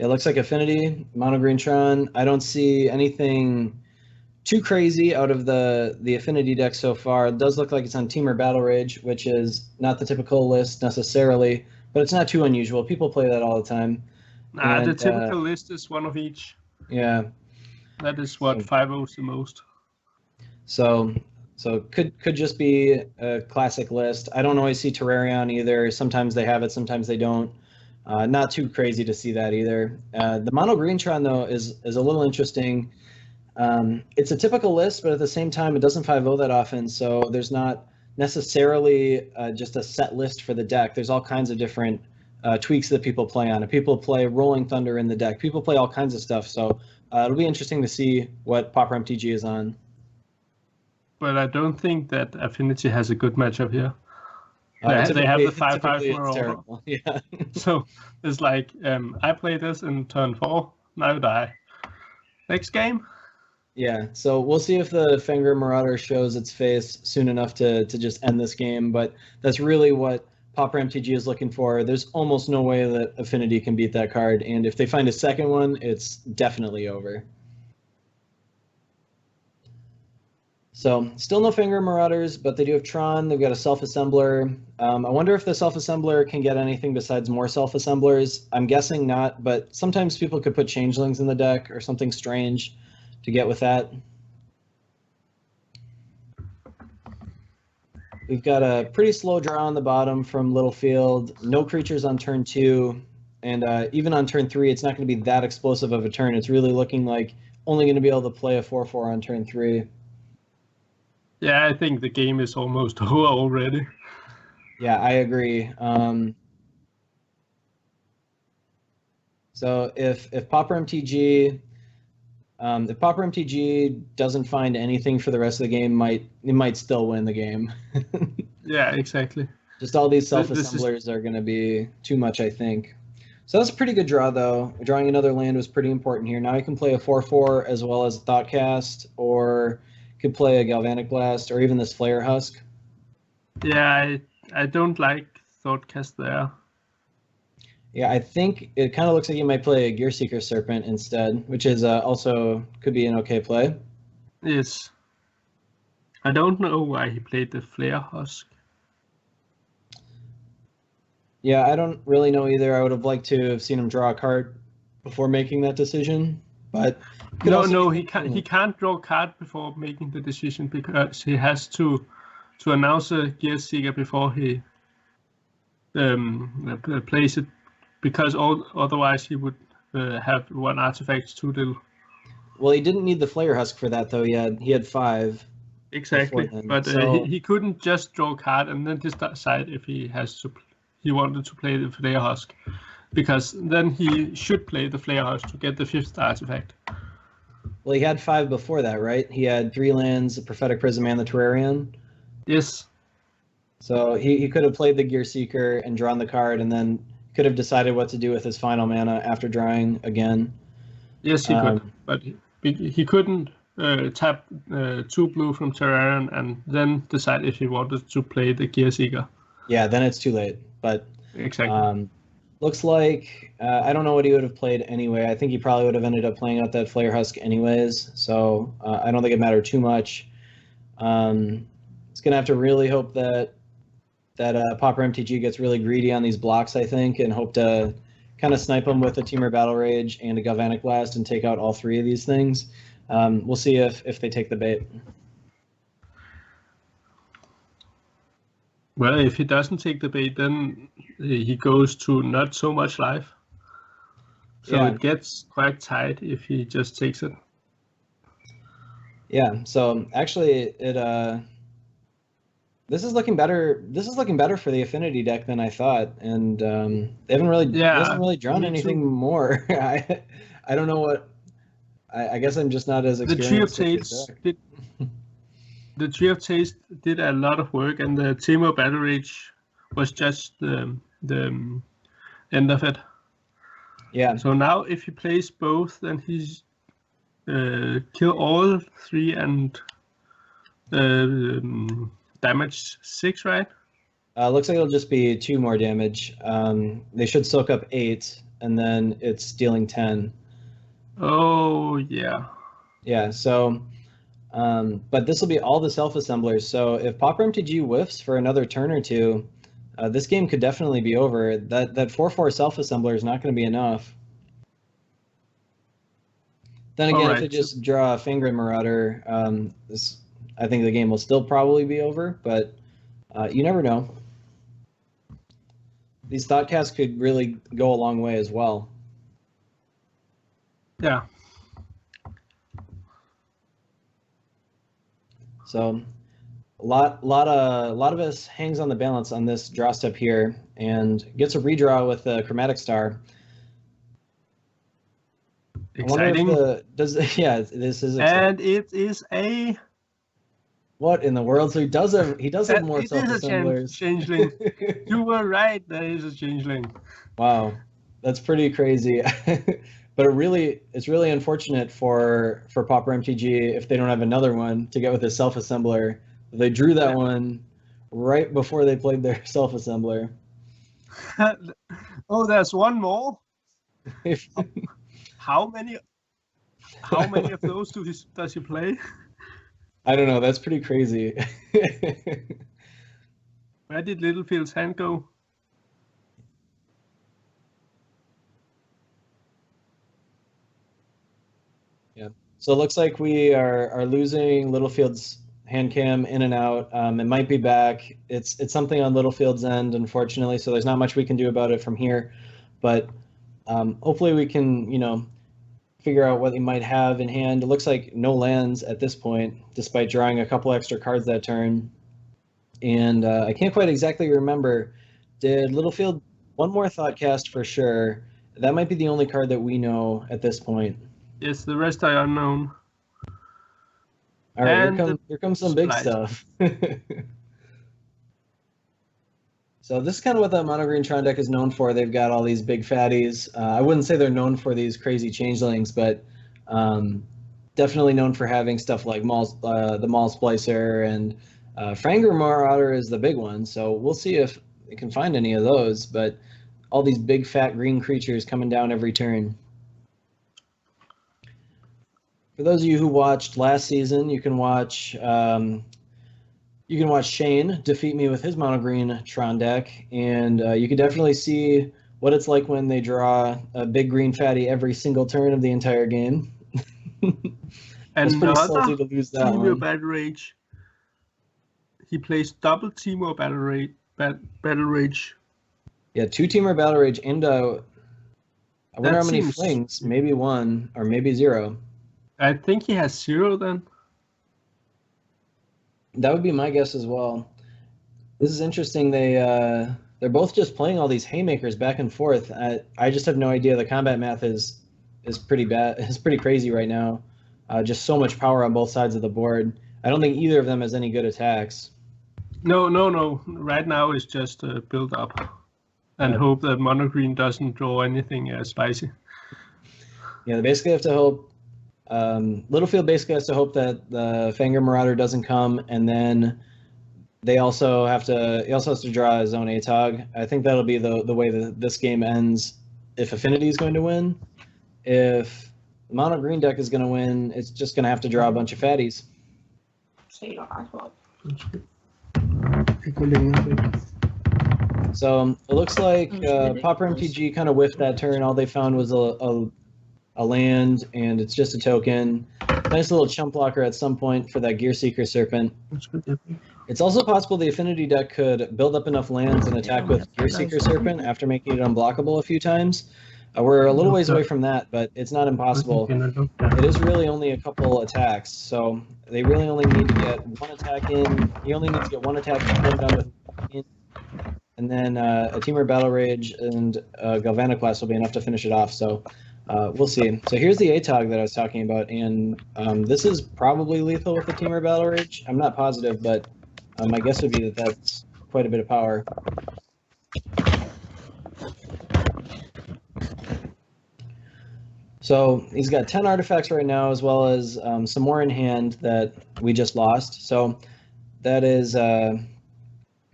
Yeah, it looks like Affinity, Mono Green Tron. I don't see anything too crazy out of the Affinity deck so far. It does look like it's on Temur Battle Rage, which is not the typical list necessarily, but it's not too unusual. People play that all the time. Nah, the typical list is one of each. Yeah. That is what 5-0's the most. So could just be a classic list. I don't always see Terrarion either. Sometimes they have it, sometimes they don't. Not too crazy to see that either. The Mono Green Tron, though, is a little interesting. It's a typical list, but at the same time, it doesn't 5-0 that often, so there's not necessarily just a set list for the deck. There's all kinds of different tweaks that people play on it. People play Rolling Thunder in the deck. People play all kinds of stuff, so it'll be interesting to see what Pauper MTG is on. But I don't think that Affinity has a good matchup here. They have the 5/5 Marauder. Yeah. So it's like, I play this in turn 4, now die. Next game? Yeah, so we'll see if the Fangren Marauder shows its face soon enough to just end this game, but that's really what Pauper MTG is looking for. There's almost no way that Affinity can beat that card, and if they find a second one, it's definitely over. So, still no Fangren Marauders, but they do have Tron. They've got a Self-Assembler. I wonder if the Self-Assembler can get anything besides more Self-Assemblers. I'm guessing not, but sometimes people could put Changelings in the deck or something strange to get with that. We've got a pretty slow draw on the bottom from Littlefield. No creatures on turn 2, and even on turn 3, it's not going to be that explosive of a turn. It's really looking like only going to be able to play a 4/4 on turn 3. Yeah, I think the game is almost over already. Yeah, I agree. So if Pauper MTG doesn't find anything for the rest of the game, it might still win the game. Yeah, exactly. Just all these self-assemblers are going to be too much, I think. So that's a pretty good draw, though. Drawing another land was pretty important here. Now I can play a 4/4 as well as a Thoughtcast, or could play a Galvanic Blast, or even this Flare Husk. Yeah, I don't like Thoughtcast there. Yeah, I think it kind of looks like you might play a Gearseeker Serpent instead, which is also could be an okay play. Yes. I don't know why he played the Flare Husk. Yeah, I don't really know either. I would have liked to have seen him draw a card before making that decision, but he can't draw a card before making the decision, because he has to announce a Gearseeker before he plays it, because otherwise he would have one artifact too little. Well, he didn't need the Flare Husk for that, though. He had 5. Exactly, but he couldn't just draw a card and then decide if he wanted to play the Flare Husk, because then he should play the Flare Husk to get the 5th artifact. Well, he had 5 before that, right? He had 3 lands, the Prophetic Prism, and the Terrarion. Yes. So he could have played the Gearseeker and drawn the card, and then could have decided what to do with his final mana after drawing again. Yes, he could, but he couldn't tap 2 blue from Terrarion and then decide if he wanted to play the Gearseeker. Yeah, then it's too late. But exactly. Looks like I don't know what he would have played anyway. I think he probably would have ended up playing out that Flare Husk anyways. So I don't think it mattered too much. It's gonna have to really hope that Pauper MTG gets really greedy on these blocks, I think, and hope to kind of snipe them with a Temur Battle Rage and a Galvanic Blast and take out all 3 of these things. We'll see if they take the bait. Well, if he doesn't take the bait, then he goes to not so much life. So yeah, it gets quite tight if he just takes it. Yeah, so actually this is looking better. This is looking better for the Affinity deck than I thought, and they haven't really drawn anything more. I don't know what. I guess I'm just not as experienced. The Tree of Taste did a lot of work, and the Temur Battle Rage was just the end of it. Yeah. So now if he plays both, then he's kill all 3 and damage 6, right? Looks like it'll just be 2 more damage. They should soak up 8, and then it's dealing 10. Oh, yeah. Yeah, so, but this will be all the self-assemblers. So if Pauper MTG whiffs for another turn or two, this game could definitely be over. That 4/4 self-assembler is not going to be enough. Then again, if they just draw a Fangren Marauder, I think the game will still probably be over, but you never know. These Thoughtcasts could really go a long way as well. Yeah. So a lot of us hangs on the balance on this draw step here and gets a redraw with the Chromatic Star. Exciting. This is exciting. And it is a... What in the world? So he does have more self-assemblers. It is a changeling. You were right. That is a changeling. Wow, that's pretty crazy. But it's really unfortunate for Pauper MTG if they don't have another one to get with a self-assembler. They drew that one right before they played their self-assembler. Oh, there's one more. How many of those does he play? I don't know. That's pretty crazy. Where did Littlefields' hand go? Yeah. So it looks like we are losing Littlefields' hand cam in and out. It might be back. It's something on Littlefields' end, unfortunately. So there's not much we can do about it from here. But hopefully we can, figure out what he might have in hand. It looks like no lands at this point, despite drawing a couple extra cards that turn. And I can't quite exactly remember. Did Littlefield one more Thoughtcast for sure? That might be the only card that we know at this point. Yes, the rest are unknown. All right, here comes some big stuff. So this is kind of what that mono green Tron deck is known for. They've got all these big fatties. I wouldn't say they're known for these crazy changelings, but definitely known for having stuff like the Maul Splicer, and Fangren Marauder is the big one. So we'll see if they can find any of those. But all these big fat green creatures coming down every turn. For those of you who watched last season, you can watch Shane defeat me with his mono green Tron deck, and you can definitely see what it's like when they draw a big green fatty every single turn of the entire game. It's pretty salty to lose that one. Battle Rage. He plays double Teemo Battle Rage. Yeah, 2 Teamer Battle Rage, and I wonder how many flings. Maybe 1 or maybe 0. I think he has 0 then. That would be my guess as well. This is interesting. They're both just playing all these haymakers back and forth. I just have no idea. The combat math is pretty bad. It's pretty crazy right now. Just so much power on both sides of the board. I don't think either of them has any good attacks. No. Right now it's just build up and hope that mono green doesn't draw anything spicy. Yeah, they basically have to hope. Littlefield basically has to hope that the Fangren Marauder doesn't come, and then he also has to draw his own ATOG. I think that'll be the way that this game ends. If Affinity is going to win, if the mono green deck is going to win, it's just going to have to draw a bunch of fatties. So it looks like Pauper MTG kind of whiffed that turn. All they found was a land, and it's just a token. Nice little chump blocker at some point for that Gearseeker Serpent. It's also possible the Affinity deck could build up enough lands and attack with Gearseeker Serpent after making it unblockable a few times. We're a little ways away from that, but it's not impossible. It is really only a couple attacks, so they really only need to get one attack in. You only need to get one attack in, and then a Teamer Battle Rage and Galvanoclast will be enough to finish it off. So we'll see. So here's the ATOG that I was talking about, and this is probably lethal with the Teamer Battle Rage. I'm not positive, but my guess would be that that's quite a bit of power. So he's got 10 artifacts right now, as well as some more in hand that we just lost. So that is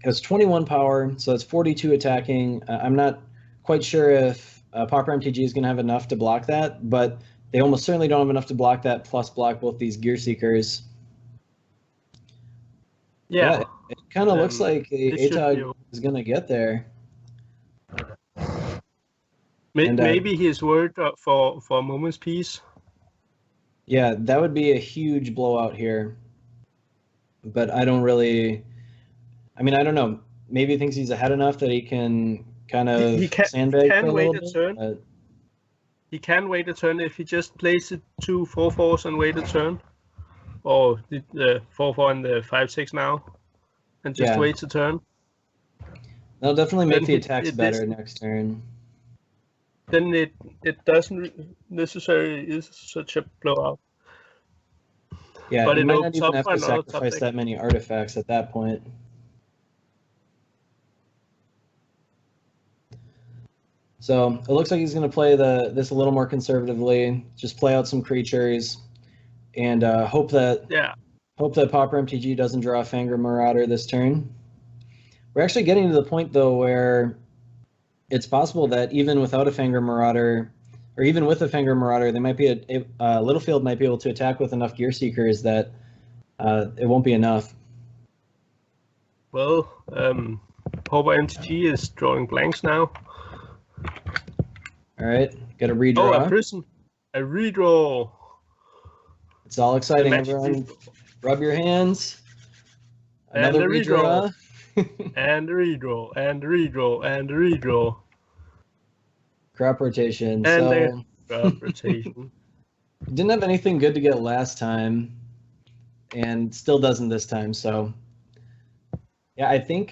it's 21 power, so it's 42 attacking. I'm not quite sure if Pauper MTG is going to have enough to block that, but they almost certainly don't have enough to block that, plus block both these Gear Seekers. Yeah, it kind of looks like Atog is going to get there. Maybe he's worried for a moment's peace. Yeah, that would be a huge blowout here. But I don't really... I mean, I don't know. Maybe he thinks he's ahead enough that he can kind of sandbag for a little bit. But... He can wait a turn if he just plays it 2 4/4s and wait a turn. Or the 4/4 and the 5/6 now. And just wait a turn. That'll definitely make the attacks better next turn. Then it doesn't necessarily is such a blowout. Yeah, but it might not even have to sacrifice that many artifacts at that point. So it looks like he's going to play this a little more conservatively. Just play out some creatures, and hope that Pauper MTG doesn't draw a Fangren Marauder this turn. We're actually getting to the point though where it's possible that even without a Fangren Marauder, or even with a Fangren Marauder, they might be Littlefield might be able to attack with enough Gear Seekers that it won't be enough. Well, Pauper MTG is drawing blanks now. All right, got a redraw. Oh, a Prism. A redraw. It's all exciting, everyone. Rub your hands. Another redraw. And a redraw, and a redraw, and a redraw. Crop rotation. And crop rotation. Didn't have anything good to get last time, and still doesn't this time. So, yeah, I think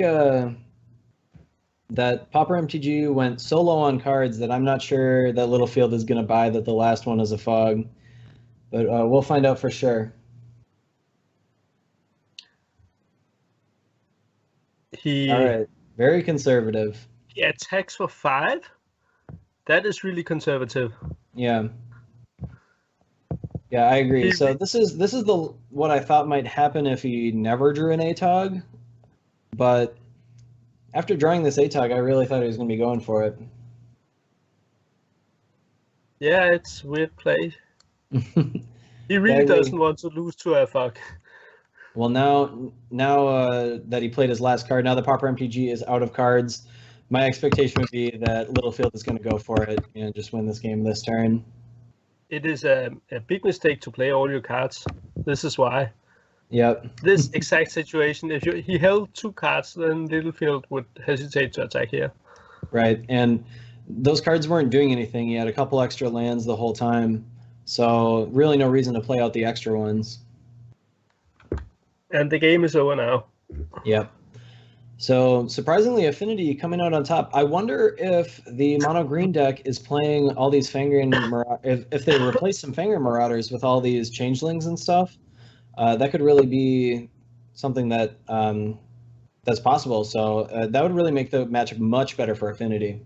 that Pauper MTG went so low on cards that I'm not sure that Littlefield is going to buy that the last one is a fog. But we'll find out for sure. All right, very conservative. He attacks for 5? That is really conservative. Yeah. Yeah, I agree. So this is what I thought might happen if he never drew an Atog. But after drawing this Atog, I really thought he was going to be going for it. Yeah, it's weird play. He really doesn't want to lose to a fuck. Well, now that he played his last card, now the Pauper MTG is out of cards. My expectation would be that Littlefield is going to go for it and just win this game this turn. It is a big mistake to play all your cards. This is why. Yep. This exact situation, if he held 2 cards, then Littlefield would hesitate to attack here. Right, and those cards weren't doing anything. He had a couple extra lands the whole time, so really no reason to play out the extra ones. And the game is over now. Yep. So surprisingly, Affinity coming out on top. I wonder if the mono green deck is playing all these if they replace some Fangren Marauders with all these changelings and stuff. That could really be something that that's possible. So that would really make the matchup much better for Affinity.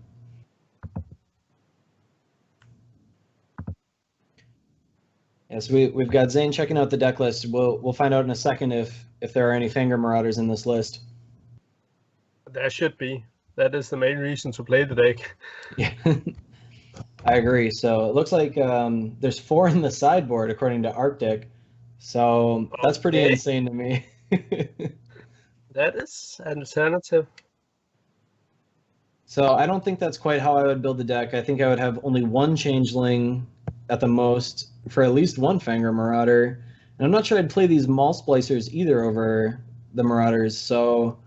Yes, we've got Zane checking out the deck list. We'll find out in a second if there are any Fangren Marauders in this list. There should be. That is the main reason to play the deck. Yeah, I agree. So it looks like there's 4 in the sideboard according to Arctic. So that's pretty insane to me. That is an alternative. So I don't think that's quite how I would build the deck. I think I would have only 1 changeling at the most for at least 1 Fangren Marauder. And I'm not sure I'd play these Maul Splicers either over the Marauders. So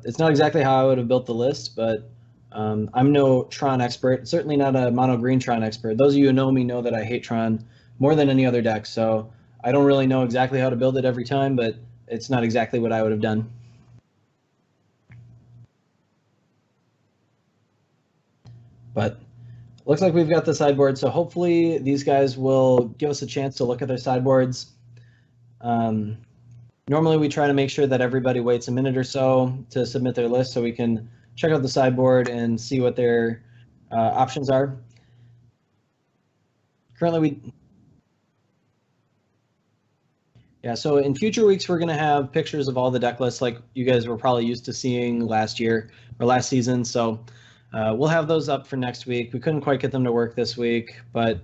it's not exactly how I would have built the list, but I'm no Tron expert. Certainly not a mono green Tron expert. Those of you who know me know that I hate Tron more than any other deck. So I don't really know exactly how to build it every time, but it's not exactly what I would have done. But looks like we've got the sideboard, so hopefully these guys will give us a chance to look at their sideboards. Normally we try to make sure that everybody waits a minute or so to submit their list so we can check out the sideboard and see what their options are. Currently so in future weeks we're going to have pictures of all the deck lists like you guys were probably used to seeing last year or last season. So we'll have those up for next week. We couldn't quite get them to work this week, but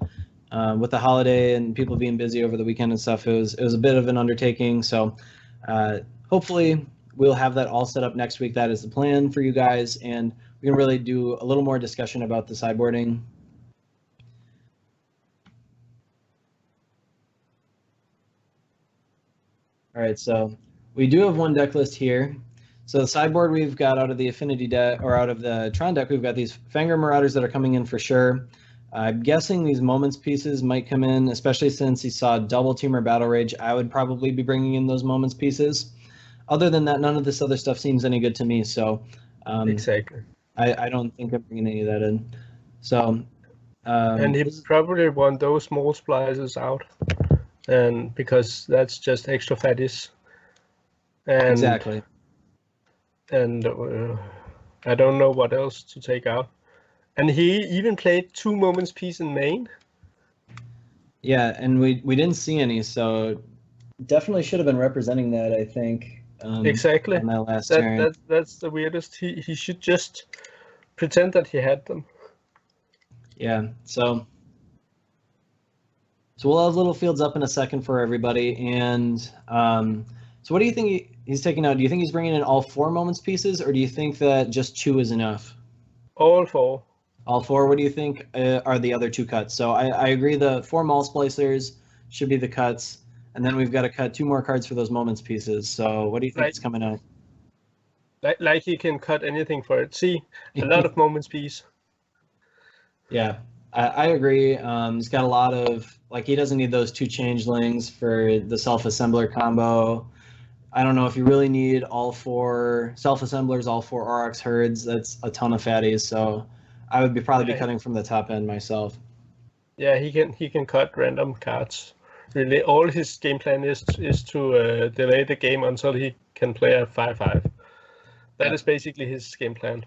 with the holiday and people being busy over the weekend and stuff, it was a bit of an undertaking. So hopefully we'll have that all set up next week. That is the plan for you guys, and we can really do a little more discussion about the sideboarding. All right, so we do have one deck list here. So the sideboard we've got out of the Affinity deck, or out of the Tron deck, we've got these Fangren Marauders that are coming in for sure. I'm guessing these Moments pieces might come in, especially since he saw Double Teamer Battle Rage. I would probably be bringing in those Moments pieces. Other than that, none of this other stuff seems any good to me. So exactly, I don't think I'm bringing any of that in. So and he probably want those Maul Splicers out, and because that's just extra fatties. And, exactly. And I don't know what else to take out. And he even played 2 Moments piece in main. Yeah, and we didn't see any, so definitely should have been representing that, I think. Exactly. On that last turn. That's the weirdest. He should just pretend that he had them. Yeah, so we'll have Littlefields up in a second for everybody. And so what do you think he's taking out? Do you think he's bringing in all 4 Moments pieces, or do you think that just 2 is enough? All 4. All 4. What do you think are the other 2 cuts? So I agree the 4 Maul Splicers should be the cuts. And then we've got to cut 2 more cards for those Moments pieces. So what do you think is coming out? Like he can cut anything for it. See, a lot of Moments piece. Yeah, I agree. He's got a lot of, like, he doesn't need those 2 Changelings for the Self-Assembler combo. I don't know if you really need all 4 Self-Assemblers, all 4 Aurochs Herds. That's a ton of fatties. So I would probably be cutting from the top end myself. Yeah, he can cut random cards. Really, all his game plan is to delay the game until he can play a 5/5. That is basically his game plan.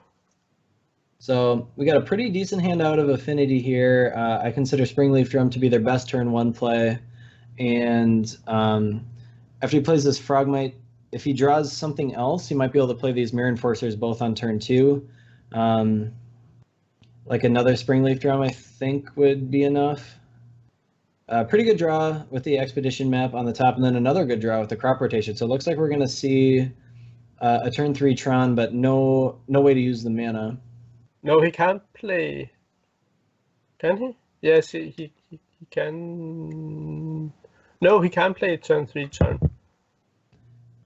So we got a pretty decent hand out of Affinity here. I consider Springleaf Drum to be their best turn 1 play. And after he plays this Frogmite, if he draws something else, he might be able to play these Mirror Enforcers both on turn 2. Like another Springleaf Drum, I think, would be enough. Pretty good draw with the Expedition map on the top, and then another good draw with the Crop Rotation. So it looks like we're going to see a turn 3 Tron, but no way to use the mana. No, he can't play. Can he? Yes, he can. No, he can't play turn 3 Tron.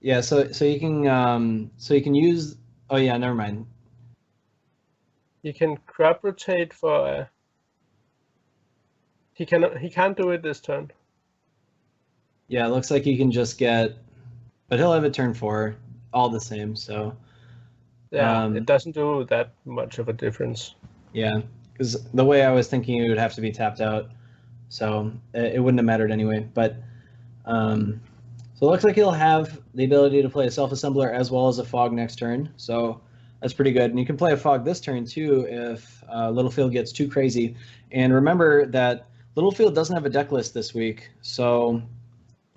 Yeah, so you can use. Oh yeah, never mind. You can Crop Rotate for. He can't do it this turn. Yeah, it looks like he can just get, but he'll have it turn 4, all the same. So yeah, it doesn't do that much of a difference. Yeah, because the way I was thinking, it would have to be tapped out, so it wouldn't have mattered anyway. But so it looks like he'll have the ability to play a Self-Assembler as well as a Fog next turn. So that's pretty good. And you can play a Fog this turn too if Littlefield gets too crazy. And remember that Littlefield doesn't have a deck list this week, so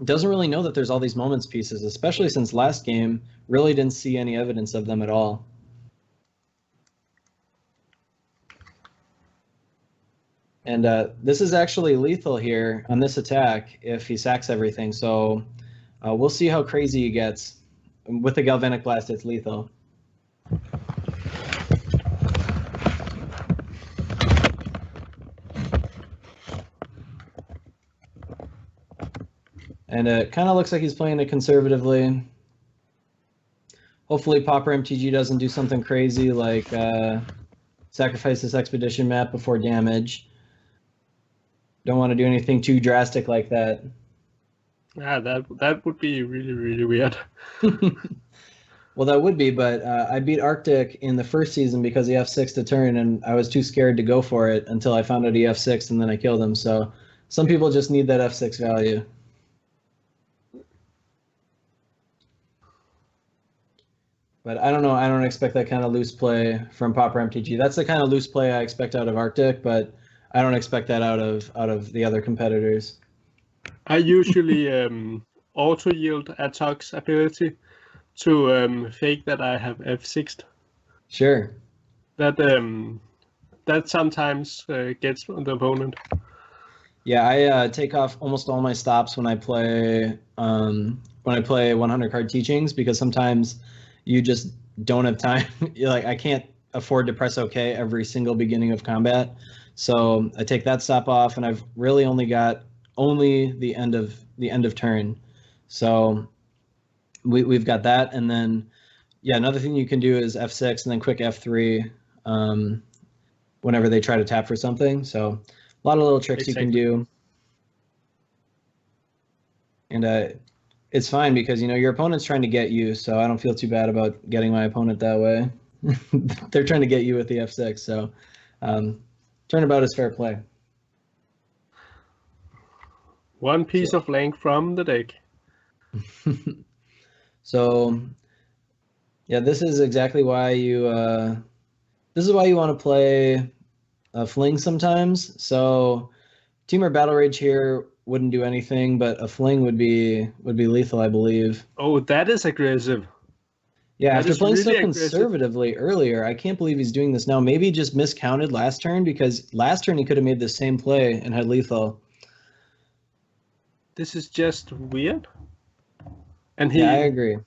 doesn't really know that there's all these Moments pieces, especially since last game really didn't see any evidence of them at all. And this is actually lethal here on this attack if he sacks everything, so we'll see how crazy he gets. With the Galvanic Blast, it's lethal. And it kind of looks like he's playing it conservatively. Hopefully Pauper MTG doesn't do something crazy like sacrifice this Expedition map before damage. Don't want to do anything too drastic like that. Yeah, that would be really, really weird. Well, that would be, but I beat Arctic in the first season because he F6 to turn, and I was too scared to go for it until I found out he F6, and then I killed him. So some people just need that F6 value. But I don't know. I don't expect that kind of loose play from Pauper MTG. That's the kind of loose play I expect out of Arctic, but I don't expect that out of the other competitors. I usually auto yield Atok's ability to fake that I have F6'd. Sure. that sometimes gets the opponent. Yeah, I take off almost all my stops when I play 100 card teachings, because sometimes you just don't have time. You're like, I can't afford to press OK every single beginning of combat, so I take that stop off, and I've really only got the end of turn. So we've got that, and then yeah, another thing you can do is F6 and then quick F3 whenever they try to tap for something. So a lot of little tricks you can do. And it's fine because, you know, your opponent's trying to get you, so I don't feel too bad about getting my opponent that way. They're trying to get you with the F6, so turnabout is fair play. One piece of length from the deck. So yeah, this is exactly why you want to play a fling sometimes. So Temur Battle Rage here wouldn't do anything, but a fling would be lethal, I believe. Oh, that is aggressive. Yeah, after playing so conservatively earlier, I can't believe he's doing this now. Maybe he just miscounted last turn, because last turn he could have made the same play and had lethal. This is just weird. And yeah, I agree.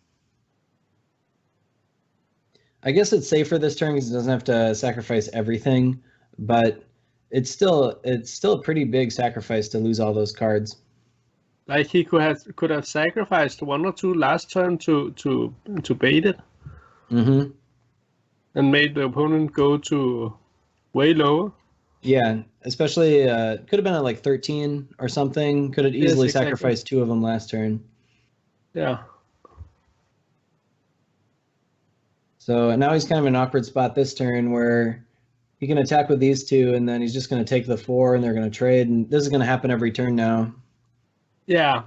I guess it's safer this turn because he doesn't have to sacrifice everything, but it's still a pretty big sacrifice to lose all those cards. Like he could have sacrificed 1 or 2 last turn to bait it. Mm-hmm. And made the opponent go to way lower. Yeah, especially could have been at like 13 or something. Could have easily sacrificed 2 of them last turn. Yeah. So now he's kind of in an awkward spot this turn where he can attack with these 2, and then he's just going to take the 4, and they're going to trade. And this is going to happen every turn now. Yeah.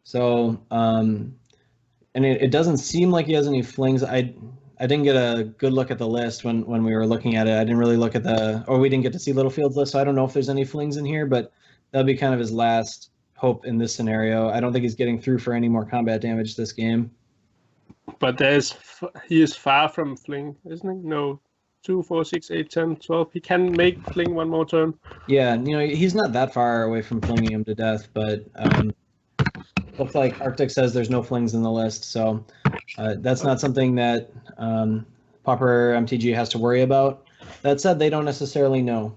So, and it doesn't seem like he has any flings. I didn't get a good look at the list when we were looking at it. I didn't really look at we didn't get to see Littlefields list, so I don't know if there's any flings in here, but that'll be kind of his last hope in this scenario. I don't think he's getting through for any more combat damage this game. But he is far from fling, isn't he? No, 2, 4, 6, 8, 10, 12. He can make fling one more turn. Yeah, you know, he's not that far away from flinging him to death, but looks like Arctic says there's no flings in the list, so that's not something that Pauper MTG has to worry about. That said, they don't necessarily know.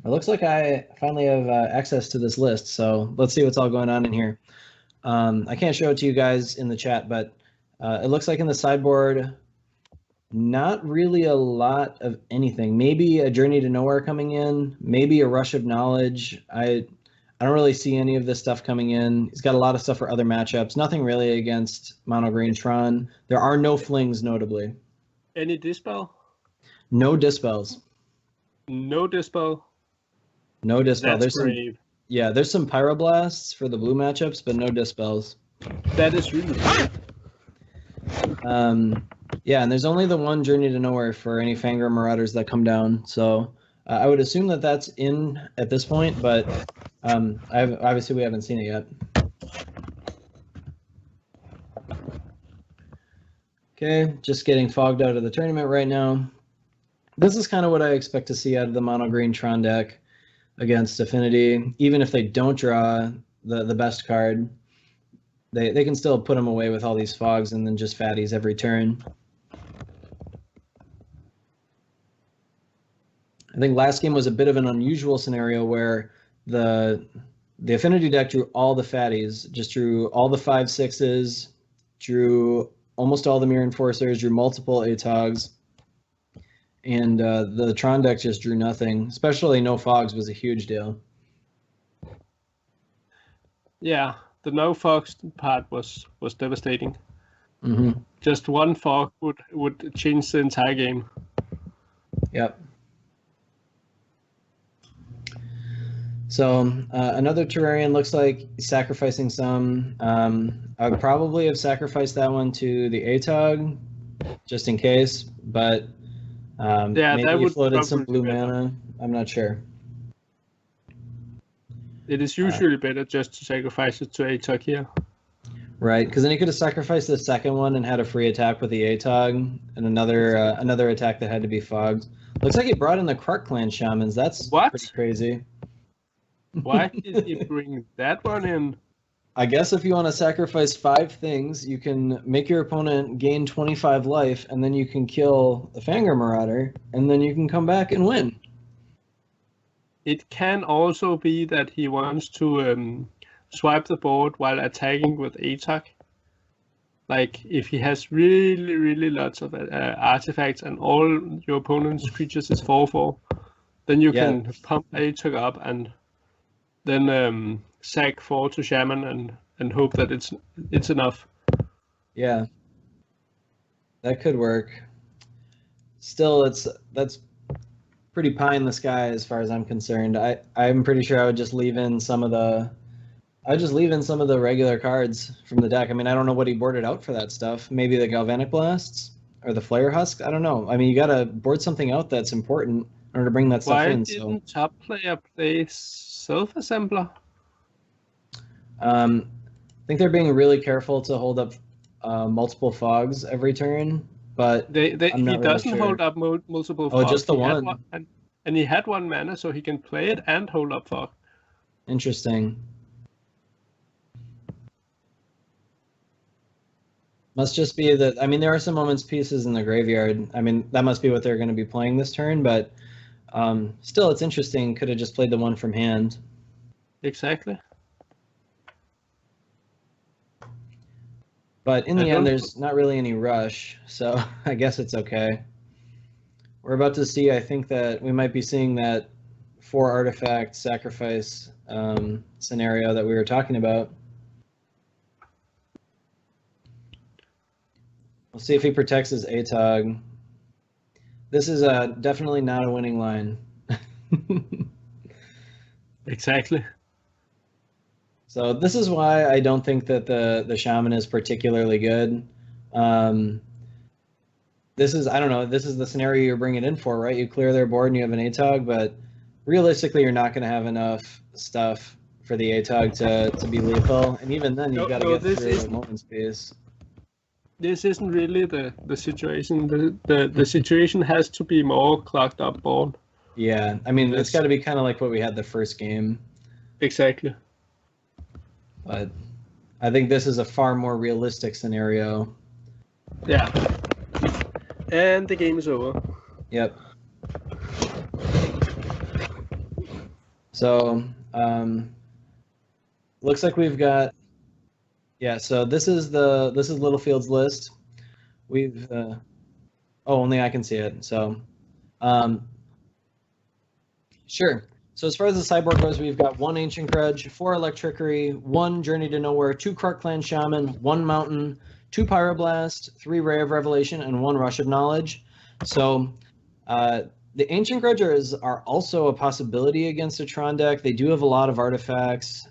It looks like I finally have access to this list, so let's see what's all going on in here. I can't show it to you guys in the chat, but it looks like in the sideboard, not really a lot of anything. Maybe a Journey to Nowhere coming in, maybe a Rush of Knowledge. I don't really see any of this stuff coming in. He's got a lot of stuff for other matchups. Nothing really against Mono Green Tron. There are no flings, notably. Any Dispel? No Dispels. No Dispel? No Dispel. That's brave. Yeah, there's some Pyroblasts for the blue matchups, but no Dispels. That is really good. Yeah, and there's only the one Journey to Nowhere for any Fangren Marauders that come down. So I would assume that that's in at this point, but obviously we haven't seen it yet. Okay, just getting fogged out of the tournament right now. This is kind of what I expect to see out of the Mono Green Tron deck against Affinity. Even if they don't draw the best card, they can still put them away with all these fogs and then just fatties every turn. I think last game was a bit of an unusual scenario where the Affinity deck drew all the fatties, just drew all the 5/6s, drew almost all the Mirror Enforcers, drew multiple Atogs, and the Tron deck just drew nothing. Especially no fogs was a huge deal. Yeah, the no fogs part was devastating. Mm-hmm. Just one fog would change the entire game. Yep. So another Terrarian looks like sacrificing some. I would probably have sacrificed that one to the Atog, just in case, but yeah, maybe that he would floated some blue mana. I'm not sure. It is usually better just to sacrifice it to Atog here. Right, because then he could have sacrificed the second one and had a free attack with the ATOG and another attack that had to be fogged. Looks like he brought in the Krark Clan Shamans. That's pretty crazy. Why did he bring that one in? I guess if you want to sacrifice 5 things, you can make your opponent gain 25 life, and then you can kill the Fangren Marauder, and then you can come back and win. It can also be that he wants to swipe the board while attacking with ATOG. Like, if he has really, really lots of artifacts and all your opponent's creatures is 4/4, then you can pump ATOG up and then sack 4 to Shaman and hope that it's enough. Yeah. That could work. Still, that's pretty pie in the sky as far as I'm concerned. I'm pretty sure I would just leave in some of the regular cards from the deck. I mean, I don't know what he boarded out for that stuff. Maybe the Galvanic Blasts or the Flare Husk. I don't know. I mean, you gotta board something out that's important in order to bring that stuff in. Why didn't top player play Self-Assembler? I think they're being really careful to hold up multiple fogs every turn, but he doesn't hold up multiple fogs. Oh, just the one. And he had 1 mana, so he can play it and hold up fog. Interesting. Must just be that, I mean, there are some Moment's Pieces in the graveyard. I mean, that must be what they're going to be playing this turn, but still, it's interesting. Could have just played the one from hand. Exactly. But in the end, there's not really any rush, so I guess it's okay. We're about to see, I think that we might be seeing that 4 artifact sacrifice scenario that we were talking about. We'll see if he protects his ATOG. This is definitely not a winning line. Exactly. So this is why I don't think that the Shaman is particularly good. This is, I don't know, this is the scenario you're bringing in for, right? You clear their board and you have an ATOG, but realistically you're not going to have enough stuff for the ATOG to be lethal. And even then you've got to get through a Moment's Peace. This isn't really the situation. The situation has to be more clogged up board. Yeah, I mean, it's got to be kind of like what we had the first game. Exactly. But I think this is a far more realistic scenario. Yeah. And the game is over. Yep. So, looks like we've got. Yeah, so this is Littlefields' list. We've only I can see it. So, sure. So as far as the sideboard goes, we've got 1 Ancient Grudge, 4 Electrickery, 1 Journey to Nowhere, 2 Krark Clan Shaman, 1 Mountain, 2 Pyroblast, 3 Ray of Revelation, and 1 Rush of Knowledge. So the Ancient Grudges are also a possibility against a Tron deck. They do have a lot of artifacts.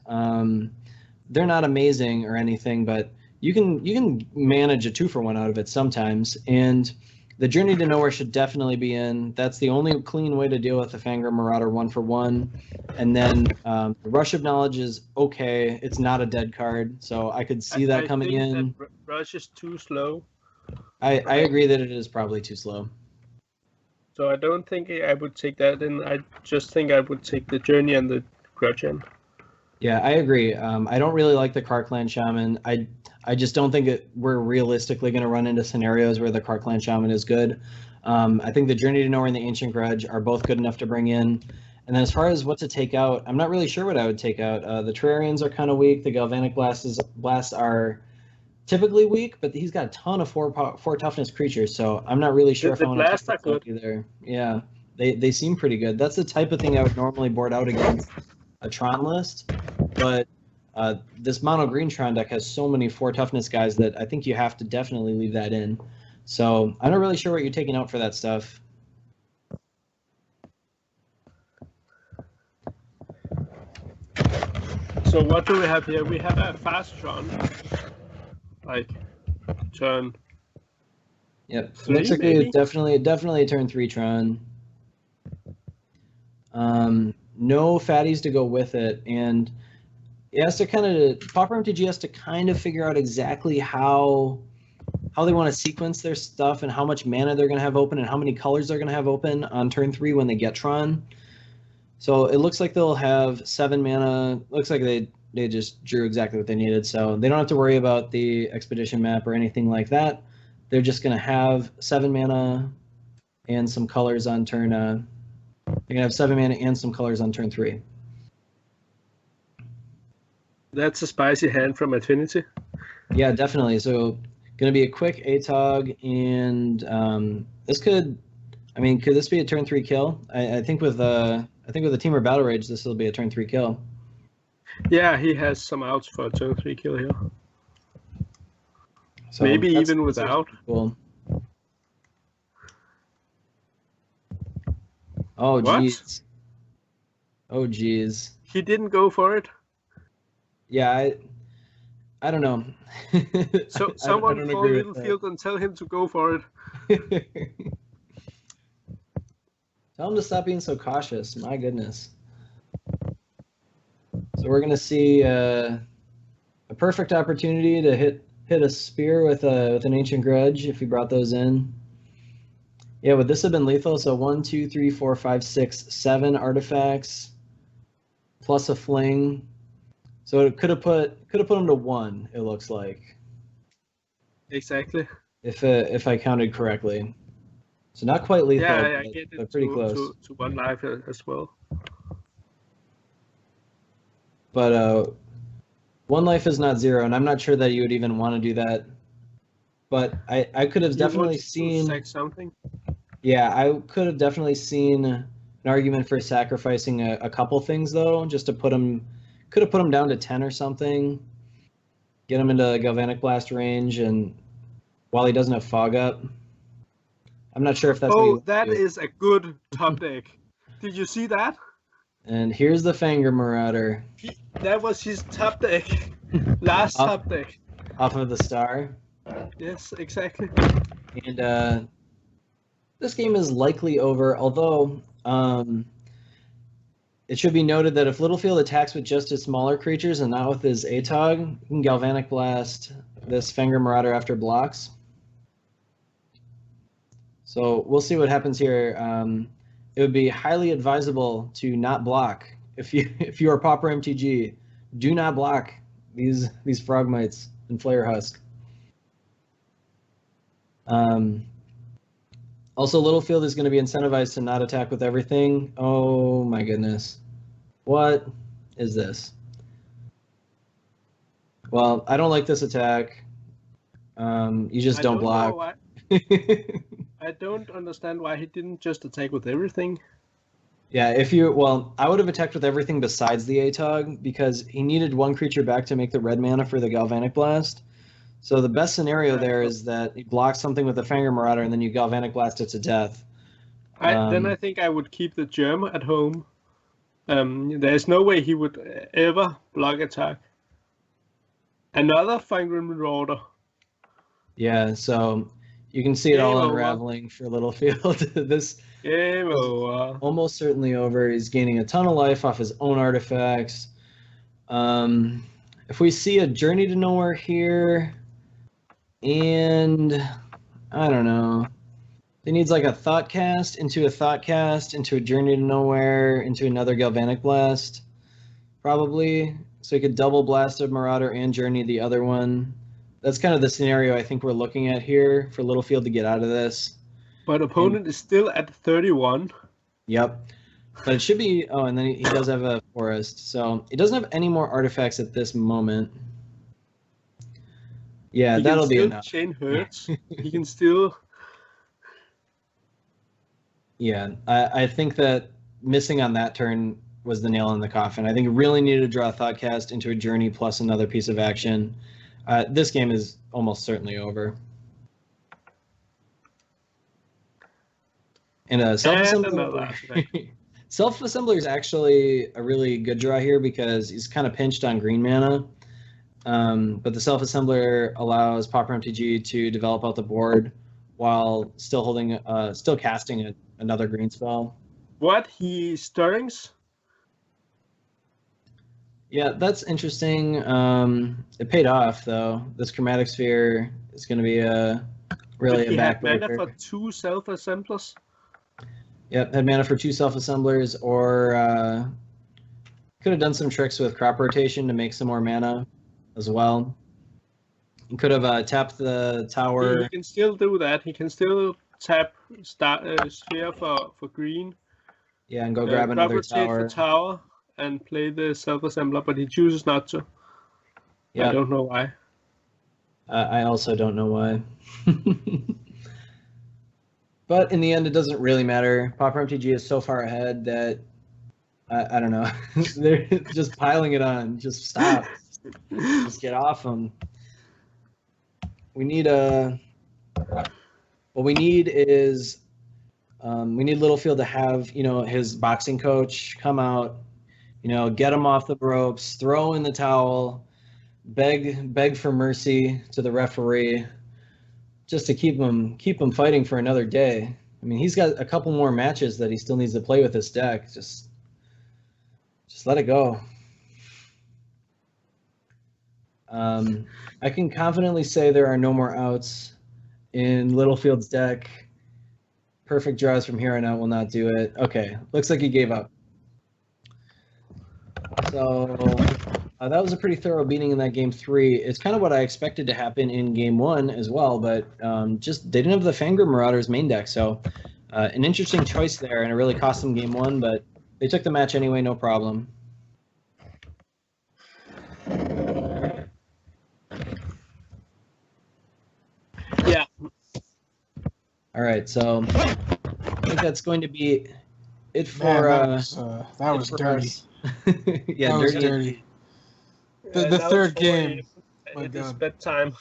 They're not amazing or anything, but you can manage a 2-for-1 out of it sometimes. And the Journey to Nowhere should definitely be in. That's the only clean way to deal with the Fangren Marauder 1-for-1. And then the Rush of Knowledge is okay. It's not a dead card, so I could see that coming in. That Rush is too slow. I agree that it is probably too slow. So I don't think I would take that in. I just think I would take the Journey and the Grudge in. Yeah, I agree. I don't really like the Krark Clan Shaman. I just don't think we're realistically going to run into scenarios where the Krark Clan Shaman is good. I think the Journey to Nowhere and the Ancient Grudge are both good enough to bring in. And then as far as what to take out, I'm not really sure what I would take out. The Terrarians are kind of weak. The Galvanic Blasts are typically weak, but he's got a ton of 4 toughness creatures, so I'm not really sure if I want to take that either. Yeah, they seem pretty good. That's the type of thing I would normally board out against a Tron list, but this mono green Tron deck has so many 4 toughness guys that I think you have to definitely leave that in. So I'm not really sure what you're taking out for that stuff. So what do we have here? We have a fast Tron, like turn. Yep, looks like it's definitely a turn 3 Tron. No fatties to go with it, and he has to Pauper MTG has to kind of figure out exactly how they want to sequence their stuff and how much mana they're going to have open and how many colors they're going to have open on turn 3 when they get Tron. So it looks like they'll have 7 mana. Looks like they just drew exactly what they needed. So they don't have to worry about the expedition map or anything like that. They're just going to have 7 mana and some colors on turn. They're going to have 7 mana and some colors on turn 3. That's a spicy hand from Affinity. Yeah, definitely. So going to be a quick ATOG, and this could this be a turn 3 kill? I think with a Temur Battle Rage, this will be a turn 3 kill. Yeah, he has some outs for a turn 3 kill here. So maybe even without. Cool. Oh jeez. Oh jeez. He didn't go for it. Yeah, I don't know. So someone call Littlefield and tell him to go for it. Tell him to stop being so cautious. My goodness. So we're gonna see a perfect opportunity to hit a spear with an Ancient Grudge if he brought those in. Yeah, would this have been lethal? So 1, 2, 3, 4, 5, 6, 7 artifacts plus a fling. So it could have put him to 1. It looks like. Exactly. If I counted correctly. So not quite lethal, yeah, I get it but pretty close. To 1 life as well. But 1 life is not 0, and I'm not sure that you would even want to do that. But I could have definitely seen something. Yeah, I could have definitely seen an argument for sacrificing a couple things though, just to put him. Could have put him down to 10 or something. Get him into Galvanic Blast range, and while he doesn't have Fog Up. I'm not sure if that's. Oh, that is a good top deck. Did you see that? And here's the Fangren Marauder. That was his top deck. Last top deck. Off of the Star. Yes, exactly. And this game is likely over, although it should be noted that if Littlefield attacks with just his smaller creatures and not with his ATOG, he can Galvanic Blast this Fangren Marauder after blocks. So we'll see what happens here. It would be highly advisable to not block. If you are Pauper MTG, do not block these Frogmites and Flare Husk. Also, Littlefield is going to be incentivized to not attack with everything. Oh my goodness. What is this? Well, I don't like this attack. You just don't block. I don't understand why he didn't just attack with everything. Yeah, I would have attacked with everything besides the ATOG because he needed 1 creature back to make the red mana for the Galvanic Blast. So the best scenario there is that you block something with the Fangren Marauder and then you Galvanic Blast it to death. Then I think I would keep the Germ at home. There's no way he would ever block attack. Another Fangren Marauder. Yeah, so you can see it all unraveling for Littlefield. This Game over. Almost certainly over. He's gaining a ton of life off his own artifacts. If we see a Journey to Nowhere here, and I don't know, he needs like a Thoughtcast into a Journey to Nowhere into another Galvanic Blast, probably. So he could double blast a Marauder and Journey the other one. That's kind of the scenario I think we're looking at here for Littlefield to get out of this. But opponent is still at 31. Yep. But it should be... Oh, and then he does have a Forest. So he doesn't have any more artifacts at this moment. Yeah, that'll be enough. Chain Herds. He can still... Yeah, I think that missing on that turn was the nail in the coffin. I think he really needed to draw Thoughtcast into a Journey plus another piece of action. This game is almost certainly over. And Self-Assembler is actually a really good draw here because he's kind of pinched on green mana. But the Self-Assembler allows Pauper MTG to develop out the board while still holding, still casting another green spell. What? He Stirrings? Yeah, that's interesting. It paid off though. This Chromatic Sphere is going to be really a backbreaker. Mana for 2 self-assemblers. Yep, had mana for 2 self-assemblers, or could have done some tricks with crop rotation to make some more mana as well. He could have tapped the tower. He can still do that. He can still tap Sphere for green. Yeah, and go grab another tower. For tower and play the self-assembler, but he chooses not to. Yep. I don't know why. I also don't know why. But in the end, it doesn't really matter. Pauper MTG is so far ahead that I don't know. They're just piling it on. Just stop. Just get off them. We need what we need is we need Littlefield to have, you know, his boxing coach come out, you know, get him off the ropes, throw in the towel, beg for mercy to the referee, just to keep him fighting for another day. I mean, he's got a couple more matches that he still needs to play with this deck. Just let it go. I can confidently say there are no more outs in Littlefield's deck. Perfect draws from here on out will not do it. Okay, looks like he gave up. So that was a pretty thorough beating in that game 3. It's kind of what I expected to happen in game 1 as well, but just they didn't have the Fangren Marauders main deck, so an interesting choice there, and it really cost them game 1, but they took the match anyway, no problem. Yeah. All right, so I think that's going to be it for that was dirty. Yeah, that was dirty. The third game. It is bedtime.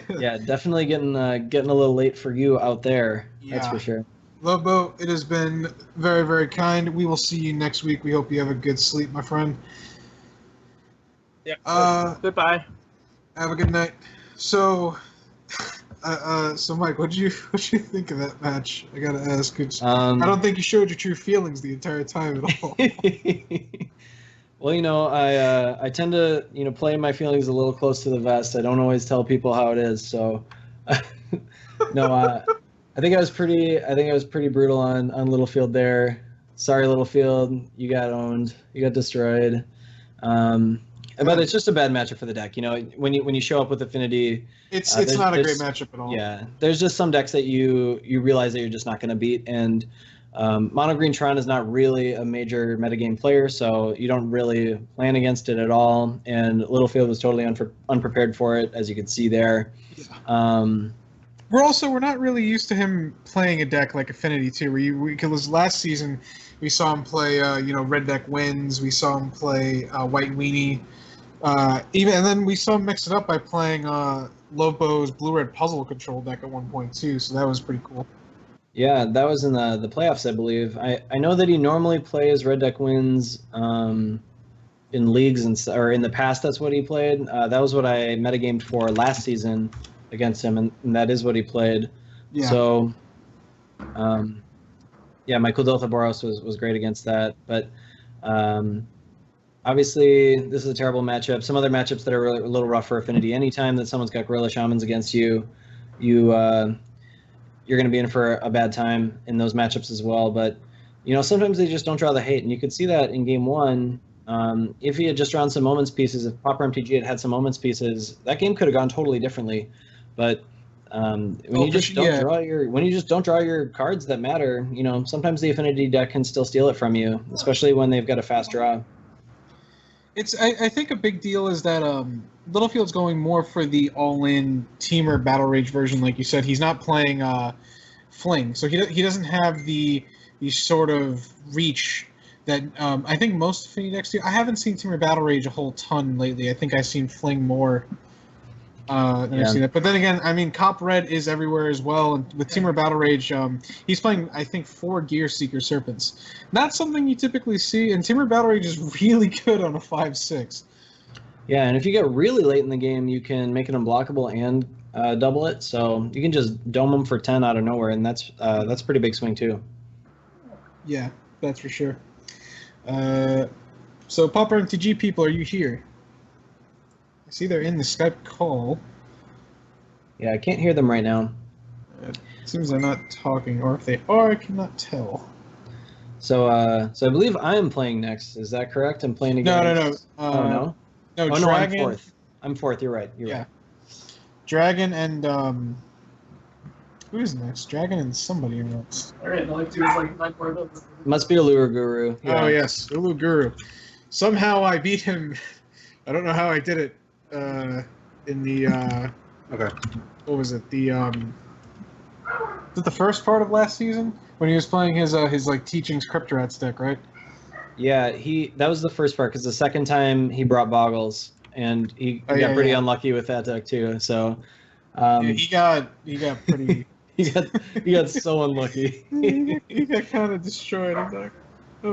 Yeah, definitely getting a little late for you out there. Yeah. That's for sure. Mlovbo, it has been very, very kind. We will see you next week. We hope you have a good sleep, my friend. Yeah. Goodbye. Have a good night. So, Mike, what do you think of that match? I gotta ask. I don't think you showed your true feelings the entire time at all. Well, you know, I tend to, you know, play my feelings a little close to the vest. I don't always tell people how it is. So, no, I think I was pretty brutal on Littlefield there. Sorry, Littlefield, you got owned. You got destroyed. But it's just a bad matchup for the deck. You know, when you show up with affinity, it's not a great matchup at all. Yeah, there's just some decks that you realize that you're just not going to beat, and Mono Green Tron is not really a major metagame player, so you don't really plan against it at all. And Littlefield was totally unprepared for it, as you can see there. Yeah. We're not really used to him playing a deck like Affinity too. Because last season we saw him play Red Deck Wins, we saw him play White Weenie. And then we saw him mix it up by playing Mlovbo's Blue-Red Puzzle Control deck at one point too, so that was pretty cool. Yeah, that was in the playoffs, I believe. I know that he normally plays Red Deck Wins in leagues or in the past. That's what he played. That was what I metagamed for last season against him, and that is what he played. Yeah. So, my Kuldotha Boros was great against that, but. Obviously, this is a terrible matchup. Some other matchups that are really, a little rough for Affinity. Anytime that someone's got Gorilla Shamans against you, you're going to be in for a bad time in those matchups as well. But, you know, sometimes they just don't draw the hate, and you could see that in Game 1. If he had just drawn some Moments pieces, if Pauper MTG had some Moments pieces, that game could have gone totally differently. But when you just don't draw your cards that matter, you know, sometimes the Affinity deck can still steal it from you, especially when they've got a fast draw. I think a big deal is that Littlefield's going more for the all-in Teamer Battle Rage version, like you said. He's not playing Fling, so he doesn't have the sort of reach that I think most Affinity decks do. I haven't seen Teamer Battle Rage a whole ton lately. I think I've seen Fling more than I've seen that. But then again, I mean, Cop Red is everywhere as well, and with Teamer Battle Rage, he's playing, I think, 4 Gear Seeker Serpents. Not something you typically see, and Teamer Battle Rage is really good on a 5/6. Yeah, and if you get really late in the game, you can make it unblockable and double it, so you can just dome them for 10 out of nowhere, and that's a pretty big swing too. Yeah, that's for sure. So Pauper MTG people, are you here? I see they're in the Skype call. Yeah, I can't hear them right now. It seems they're not talking, or if they are, I cannot tell. So, so I believe I am playing next. Is that correct? I'm playing against... No. Oh, no? No, oh, Dragon... no, I'm fourth. I'm fourth, you're right. You're right. Dragon and, who is next? Dragon and somebody else. Alright, the like two is like 9 more of those. Must be Aurochs. Yeah. Oh, yes, Aurochs. Somehow I beat him. I don't know how I did it, in the, Okay. What was it? The, was it the first part of last season? When he was playing his like, Teachings Cryptorats deck, right? Yeah, that was the first part, because the second time he brought Boggles, and he got pretty unlucky with that deck, too, so... Yeah, he got pretty... he got so unlucky. he got kind of destroyed. I'm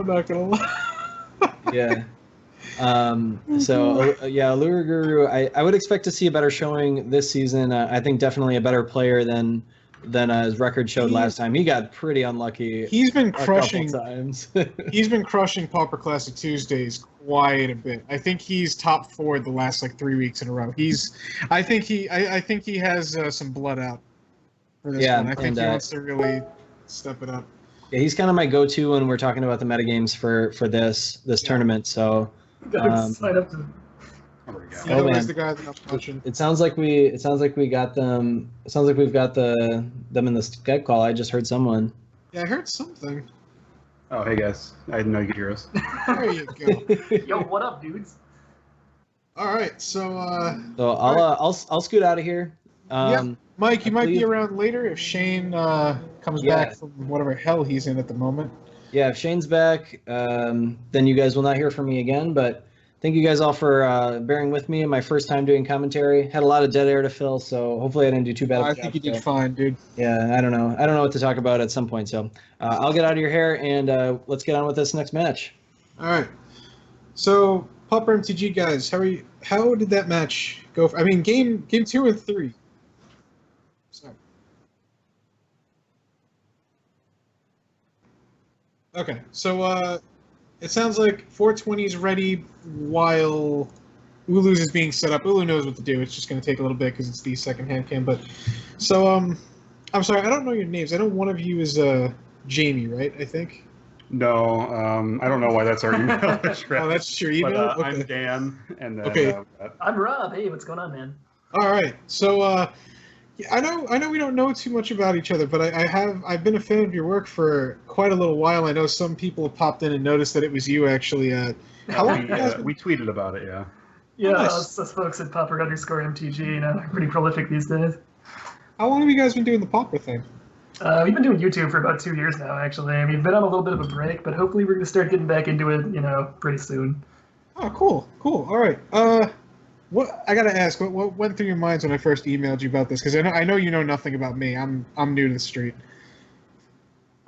not gonna lie. Yeah. So yeah, Aurochs. I would expect to see a better showing this season. I think definitely a better player than his record showed last time. He got pretty unlucky. He's been crushing times. He's been crushing Pauper Classic Tuesdays quite a bit. I think he's top 4 the last like 3 weeks in a row. I think he has some blood out for this one. I think he wants to really step it up. Yeah, he's kind of my go-to when we're talking about the metagames for this tournament. So. Sign up to... The guy that I'm watching. It sounds like we got them. It sounds like we've got them in the Skype call. I just heard someone. Yeah, I heard something. Oh, hey guys. I didn't know you could hear us. There you go. Yo, what up, dudes? All right, so. So I'll scoot out of here. Yeah, Mike, you might be around later if Shane comes back from whatever hell he's in at the moment. Yeah, if Shane's back, then you guys will not hear from me again. But thank you guys all for bearing with me. My first time doing commentary. Had a lot of dead air to fill, so hopefully I didn't do too bad. I think you did fine, dude. Yeah, I don't know what to talk about at some point. So I'll get out of your hair and let's get on with this next match. All right. So Pauper MTG guys, how did that match go? I mean, game 2 and 3. Sorry. Okay, so it sounds like 420 is ready while Ulu's is being set up. Ulu knows what to do. It's just going to take a little bit because it's the second hand cam. But so I'm sorry, I don't know your names. I know one of you is Jamie, right? I think. No, I don't know why that's our email address. Oh, that's your email. But, I'm Dan, and then okay. I'm Rob. Hey, what's going on, man? All right, so. Yeah, I know we don't know too much about each other, but I've been a fan of your work for quite a little while. I know some people have popped in and noticed that it was you actually. How long we tweeted about it, yeah. Yeah, us folks at Pauper_MTG, you know, pretty prolific these days. How long have you guys been doing the Pauper thing? We've been doing YouTube for about 2 years now, actually. I mean, we've been on a little bit of a break, but hopefully we're going to start getting back into it, you know, pretty soon. Oh, cool. All right. What I gotta ask? What went through your minds when I first emailed you about this? Because I know you know nothing about me. I'm new to the street.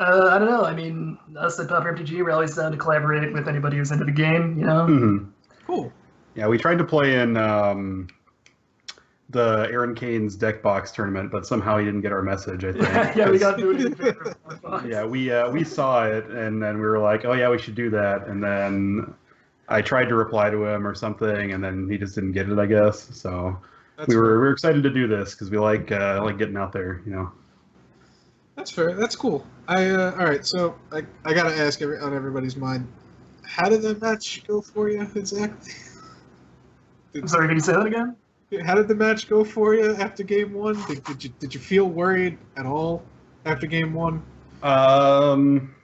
I don't know. I mean, us at Pauper MTG, we're always down to collaborate with anybody who's into the game. You know. Mm-hmm. Cool. Yeah, we tried to play in the Aaron Kane's deck box tournament, but somehow he didn't get our message. I think. Yeah, we got booted in favor of box. Yeah, we saw it, and then we were like, oh yeah, we should do that, and then. I tried to reply to him or something, and then he just didn't get it, I guess. So we were excited to do this because we like getting out there, you know. That's fair. That's cool. All right. So I gotta ask on everybody's mind, how did the match go for you exactly? I'm sorry. Can you say that again? How did the match go for you after game 1? Did you feel worried at all after game 1?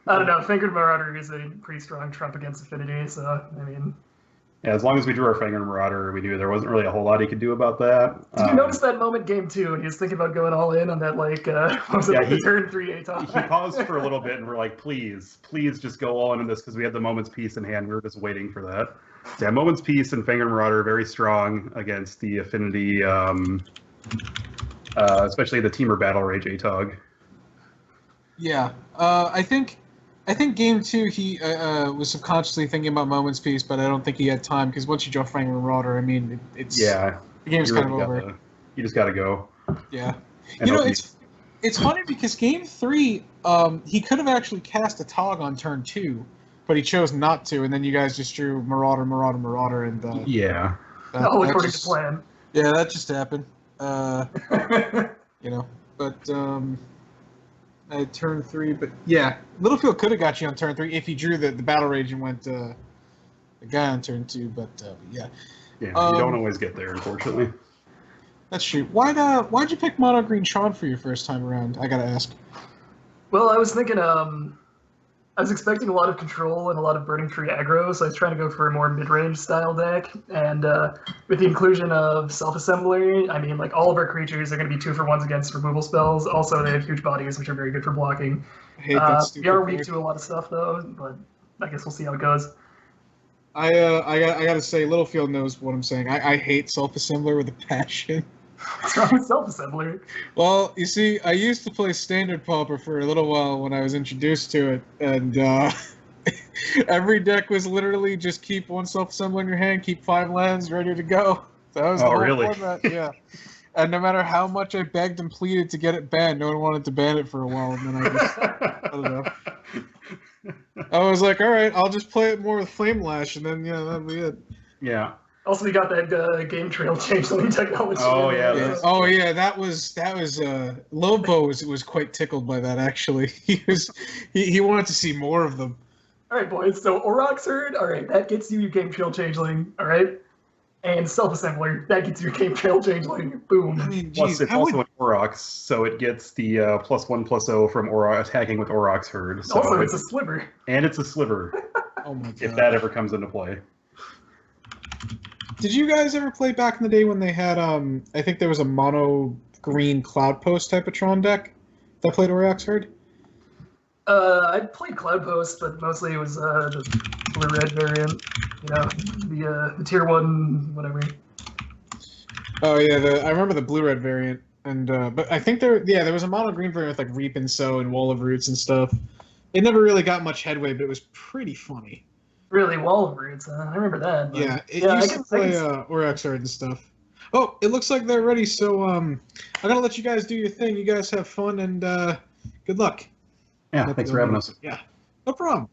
I don't know. Fangren Marauder is a pretty strong trump against affinity, so I mean. Yeah, as long as we drew our Fangren Marauder, we knew there wasn't really a whole lot he could do about that. Did you notice that moment game 2 when he was thinking about going all in on that the turn 3 ATOG? He paused for a little bit and we're like, please just go all in on this because we had the Moment's Peace in hand. We were just waiting for that. So yeah, Moment's Peace and Fangren Marauder are very strong against the affinity, especially the Teamer Battle Rage ATOG. Yeah, I think game 2 he was subconsciously thinking about Moment's Peace, but I don't think he had time because once you draw Fangren Marauder, I mean it's the game's kind of over. You just gotta go. Yeah, you know it's funny because game 3 he could have actually cast a Tog on turn 2, but he chose not to, and then you guys just drew Marauder, Marauder, Marauder, and yeah. All according to plan. Yeah, that just happened. You know, but I had turn 3, but yeah, Littlefield could have got you on turn 3 if he drew the Battle Rage and went the guy on turn 2, but yeah. Yeah, you don't always get there, unfortunately. That's true. Why'd you pick Mono Green Tron for your first time around? I gotta ask. Well, I was thinking, I was expecting a lot of control and a lot of Burning Tree aggro, so I was trying to go for a more mid-range style deck. And with the inclusion of Self-Assembler, I mean, like, all of our creatures are going to be 2-for-1s against removal spells. Also, they have huge bodies, which are very good for blocking. I hate that stupid we are weak to a lot of stuff, though, but I guess we'll see how it goes. I gotta say, Littlefield knows what I'm saying. I hate Self-Assembler with a passion. What's wrong with Self-Assembler? Well, you see, I used to play Standard Pauper for a little while when I was introduced to it, and every deck was literally just keep 1 Self-Assembler in your hand, keep 5 lands, ready to go. That was the whole format, yeah. And no matter how much I begged and pleaded to get it banned, no one wanted to ban it for a while, and then I just, I don't know. I was like, all right, I'll just play it more with Flame Lash, and then, yeah, that'll be it. Yeah. Also, we got that Game-Trail Changeling technology. Oh yeah. Oh yeah, that was Mlovbo was quite tickled by that actually. He wanted to see more of them. All right, boys. So Aurochs Herd, all right, that gets you your Game-Trail Changeling, all right, and Self-Assembler, that gets you your Game-Trail Changeling. Boom. I mean, Plus, geez, it's also an Aurochs, so it gets the +1/+0 from attacking with Aurochs Herd. So also, it's a sliver. And it's a sliver. Oh my god. If that ever comes into play. Did you guys ever play back in the day when they had I think there was a mono green Cloud Post type of Tron deck that played Aurochs Herd? I played Cloud Post, but mostly it was the blue-red variant. You know, the tier 1 whatever. Oh yeah, I remember the blue-red variant, and but I think there was a mono green variant with like Reap and Sow and Wall of Roots and stuff. It never really got much headway, but it was pretty funny. Really, Wall of Roots. I remember that. But Yeah, it used to play Aurochs Herd and stuff. Oh, it looks like they're ready, so I'm gonna let you guys do your thing. You guys have fun and good luck. Yeah, thanks for having us. Yeah, no problem.